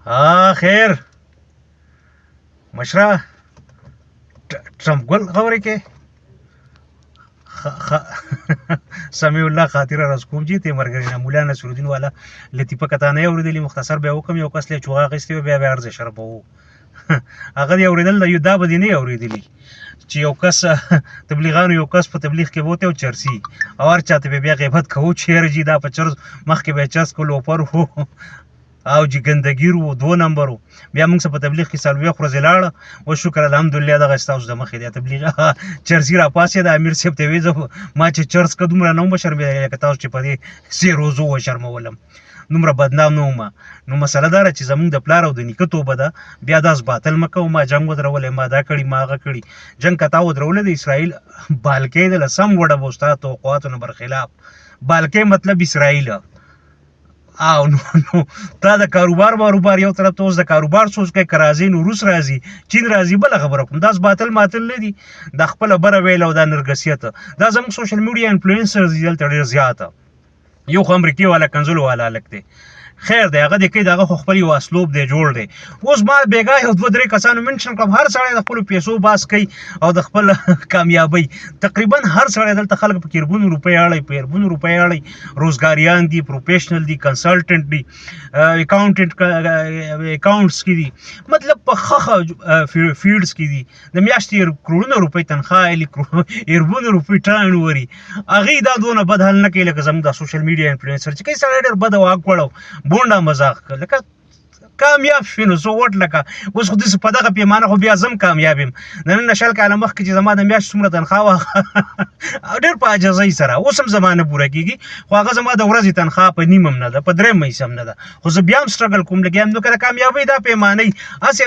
خیر مشره ټرمپ ګل خبرې کې سمیع الله خاطره رس کوم چې ته مرګرینه مولا نصر الدین والا لطیفه کته نه اوریدلی مختصر به وکم یو کس له چوغه غستې بیا ارزه شربو هغه دی اوریدل یو دا به نه اوریدلی چې یو کس تبلیغانو یو کس په تبلیغ کې بوته او چرسي او هر چاته بیا غیبت کوو چیر جی دا په چرس مخ کې به چرس کولو پر هو او چې ګندګیر وو 2 نمبر بیا موږ په تبلیغ کې سالوي خو زلاړه او شکر الحمدلله دغه استاوس د مخې د تبلیغ چرسي را پاسه د امیر صاحب ته ویزه ما چې چرس کدوم را نو بشر به کتاوس چې په دې سی روزو و شرمولم نومره بدنام نه ومه نو مسله داره چې زمونږ د پلار او د نیکه توبه ده بیا داس باطل مه کوو ما جنګ ودرولې ما دا کړي ما هغه کړي جنګ که تا ودرولې د اسرائیل بالکې د لسم وډه به ستا توقعاتو نه برخلاف بالکې مطلب اسرائیل او نو تا د کاروبار یو طرف ته اوس د کاروبار سوچ کوي که راځي نو روس راځي چین راځي بله خبره کوم داس باطل ماتل نه دي د خپله بره ویل او دا نرګسیت دا زموږ سوشل میډیا انفلوئنسرز دي دلته ډېر زیاته یو خو امریکې والا کنزلو والا هلک دی خیر دی هغه د کوي د هغه خو خپل یو اسلوب دی جوړ دی اوس ما بېګا یو 2-3 کسانو منشن کړم هر سړی د خپلو پیسو باس کوي او د خپل کامیابۍ تقریبا هر سړی دلته خلک په اربونو روپۍ اړی په اربونو روپۍ اړی روزګاریان دي پروفیشنل دي کنسلټنټ دي اکاونټس کې دي مطلب په ښه فیلډس کې دي د میاشتې کروڑونه روپۍ تنخواه اخلي اربونو روپۍ ټرن وري هغې دا دونه بد حل نه کوي لکه زموږ د سوشل میډیا انفلوئنسر چې کوي سړی ډېر بده واک وړو بونډه مزاق لکه کامیاب شوي نو څه وټ لکه اوس خو داسې په دغه پیمانه خو بیا زم کامیاب یم د نن نه 2 کاله مخکې چې زما د میاشتې څومره تنخواه وه ډېر په عاجزۍ سره اوس هم زما نه پوره کېږي خو هغه زما د ورځې تنخواه په نیم هم نه ده په 3 حصه هم نه ده خو زه بیا هم سټرګل کوم لګیا یم نو که د کامیابۍ دا پیمانۍ هسې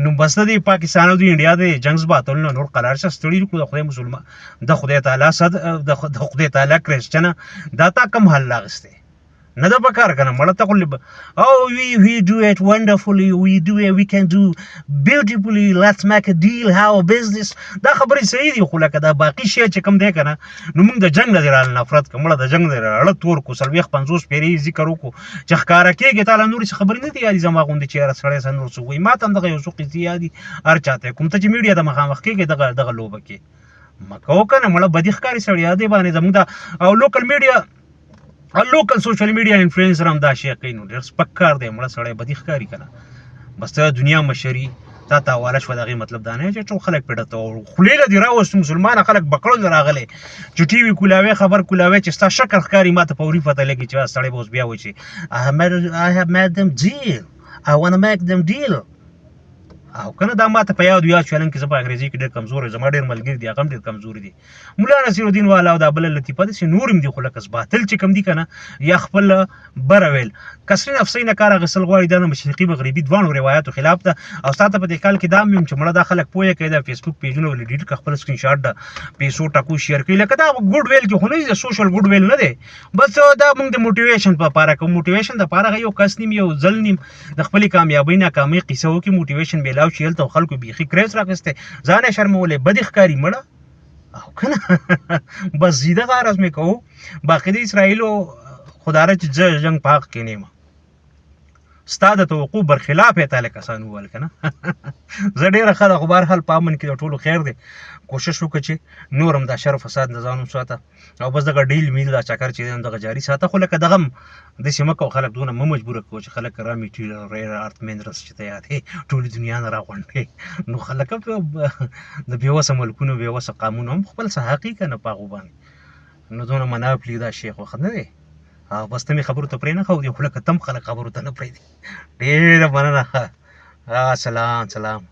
نو بس د پاکستان او د انډیا د جنګ باطلونه نور قرار شه ستړي کړو د خدای مسلمان د خدای تعالی د خدای تعالی کرسچنه دا تا کم حل لاغسته نه ده پکار کنه مړه ته خو او we do it wonderfully we can do beautifully let's make a deal how a business دا خبرې صحیح دي خو لکه دا باقي شی چې کم دی کنه نو موږ د جنګ نه رال نفرت کوم د جنگ نه رال تور کو 50 پیری ذکر وکړو چې ښکارا کېږي تعالی نور څه خبرې نه دی یادي زما غوندې چې سړی سن نور څه وي ما ته دغه یو څه قصې یادي هر چاته کوم ته چې میډیا د مخامخ کېږي دغه لوبه کې مکو کنه مړه بدی ښکاری سړی یادې باندې زموږ او لوکل میډیا لوکل سوشل میډیا انفلوئنسر هم دا شی کوي نو ډېر سپک کار دی مړه سړی بدی ښکاري کنه بس ته دنیا مشري تا حواله شوه د هغې مطلب دا نه چې ټول خلک پېډه ته خولې له دې راوستو مسلمانه خلک بکړل راغلی چې ټي وي کولاوی خبر کولاوی چې ستا شکل ښکاري ما ته فوري پته لګي چې سړی به اوس بیا وایي چې I have made them deal I want to make them deal او کنه دا ماته په یاد شو نن کې زه په انګریزي کې ډېر کمزور یم زما ډېر ملګري دي هغه هم ډېر کمزوري دي مولا نصیر الدین والا او دا بله لطیفه داسې نور هم دي خو لکه باطل چې کم دي که نه یا خپل بره ویل کسرین افسۍ نه کار اخیستل غواړي دا د مشرقي مغربي دواړو روایاتو خلاف ده او ستا ته په دې کال کې دا هم یم چې مړه دا خلک پوهه کوي دا فیسبوک پیجونه ولې ډیټ کړه خپل سکرین شاټ د پیسو ټکو شیر کوي لکه دا ګوډ ویل کې خو نه د سوشل ګوډ ویل نه دی بس دا موږ د موټیویشن لپاره کوم موټیویشن دپاره یو کس نیم یو ځل نیم د خپلې کامیابۍ ناکامۍ قصه وکړي موټیویشن میلاو شي هلته خلکو بیخي کریز راخیستی ځان یې شرمولی بدې ښکاري مړه او که نه بس دغه عرض مې کوو باقي د اسرائیلو خداره چې زه جنګ په حق کې نه یم ستا د توقع برخلاف یې تاله کسان وویل که نه زه ډېره ښه ده خو بهرحال په امن کې د ټولو خیر دی کوشش وکړه چې نور هم دا شر و فساد نه ځان وساته او بس دغه ډیل میل دا چکر چې دی دغه جاري ساته خو لکه دغه هم داسې مه کوه خلک دونه مه مجبوره کوه چې خلک را میټیریل ریئر ارت منرلز چې ته یادې ټولې دنیا نه راغونډې نو خلک د بېوسه ملکونو بېوسه قامونو هم خپل څه حق یې که نه په هغو باندې نو دونه مناپلي دا شی خو ښه نه دی بس ته مې خبرو ته پرې نه ښودې خو لکه تم خلک خبرو ته نه پرېږدي ډېره مننه سلام